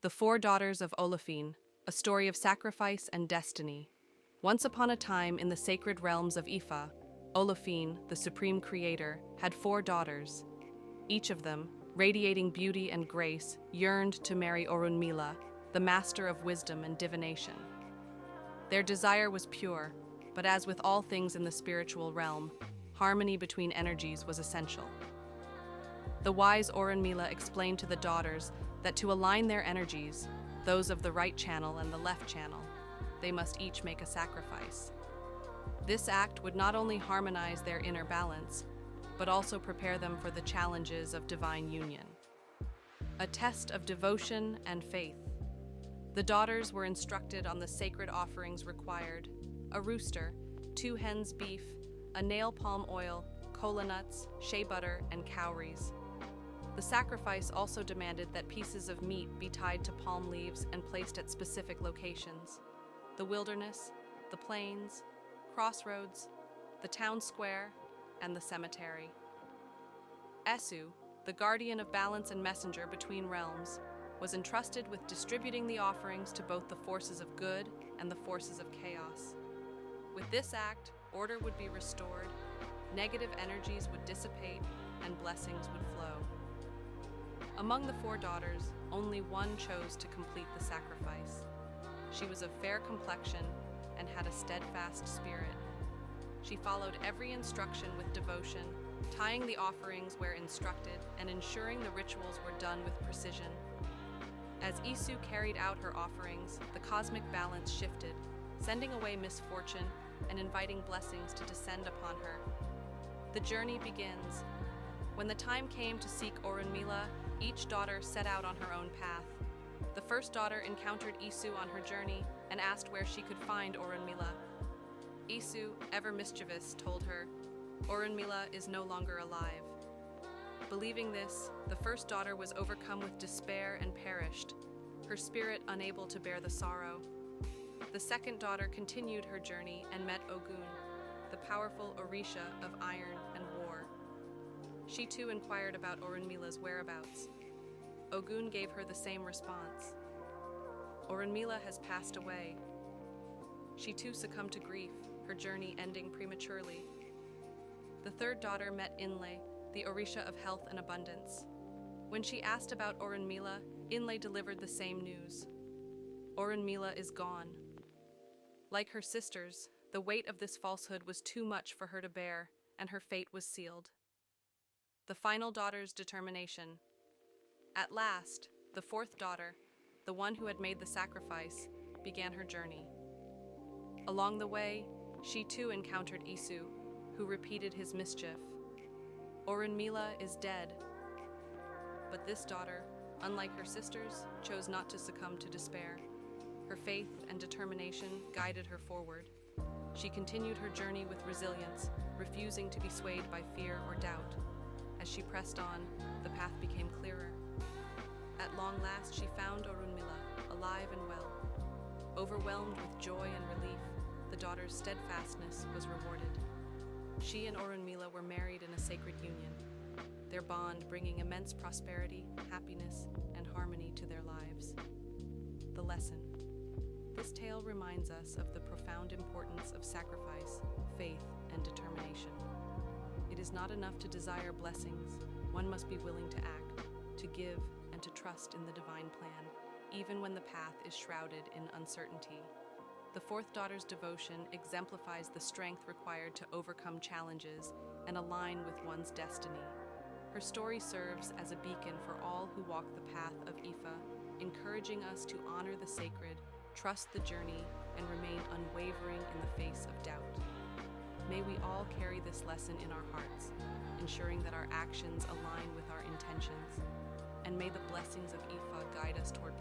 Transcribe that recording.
The Four Daughters of Olofin, a story of sacrifice and destiny. Once upon a time in the sacred realms of Ifa, Olofin, the Supreme Creator, had four daughters. Each of them, radiating beauty and grace, yearned to marry Orúnmìlà, the master of wisdom and divination. Their desire was pure, but as with all things in the spiritual realm, harmony between energies was essential. The wise Orúnmìlà explained to the daughters that to align their energies, those of the right channel and the left channel, they must each make a sacrifice. This act would not only harmonize their inner balance, but also prepare them for the challenges of divine union. A test of devotion and faith. The daughters were instructed on the sacred offerings required: a rooster, 2 hens beef, a nail palm oil, kola nuts, shea butter, and cowries. The sacrifice also demanded that pieces of meat be tied to palm leaves and placed at specific locations: the wilderness, the plains, crossroads, the town square, and the cemetery. Esu, the guardian of balance and messenger between realms, was entrusted with distributing the offerings to both the forces of good and the forces of chaos. With this act, order would be restored, negative energies would dissipate, and blessings would flow. Among the four daughters, only one chose to complete the sacrifice. She was of fair complexion and had a steadfast spirit. She followed every instruction with devotion, tying the offerings where instructed and ensuring the rituals were done with precision. As Isu carried out her offerings, the cosmic balance shifted, sending away misfortune and inviting blessings to descend upon her. The journey begins. When the time came to seek Orúnmìlà, each daughter set out on her own path. The first daughter encountered Isu on her journey and asked where she could find Orúnmìlà. Isu, ever mischievous, told her, "Orúnmìlà is no longer alive." Believing this, the first daughter was overcome with despair and perished, her spirit unable to bear the sorrow. The second daughter continued her journey and met Ogun, the powerful Orisha of iron and war. She too inquired about Orúnmìlà's whereabouts. Ogun gave her the same response: "Orúnmìlà has passed away." She too succumbed to grief, her journey ending prematurely. The third daughter met Inle, the Orisha of health and abundance. When she asked about Orúnmìlà, Inle delivered the same news: "Orúnmìlà is gone." Like her sisters, the weight of this falsehood was too much for her to bear, and her fate was sealed. The final daughter's determination. At last, the fourth daughter, the one who had made the sacrifice, began her journey. Along the way, she too encountered Isu, who repeated his mischief. Orúnmìlà is dead. But this daughter, unlike her sisters, chose not to succumb to despair. Her faith and determination guided her forward. She continued her journey with resilience, refusing to be swayed by fear or doubt. As she pressed on, the path became clearer. At long last, she found Orúnmìlà, alive and well. Overwhelmed with joy and relief, the daughter's steadfastness was rewarded. She and Orúnmìlà were married in a sacred union, their bond bringing immense prosperity, happiness, and harmony to their lives. The lesson. This tale reminds us of the profound importance of sacrifice, faith, and determination. It is not enough to desire blessings. One must be willing to act, to give, and to trust in the divine plan, even when the path is shrouded in uncertainty. The fourth daughter's devotion exemplifies the strength required to overcome challenges and align with one's destiny. Her story serves as a beacon for all who walk the path of Ifa, encouraging us to honor the sacred, trust the journey, and remain unwavering in the face of doubt. May we all carry this lesson in our hearts, ensuring that our actions align with our intentions. And may the blessings of Ifa guide us toward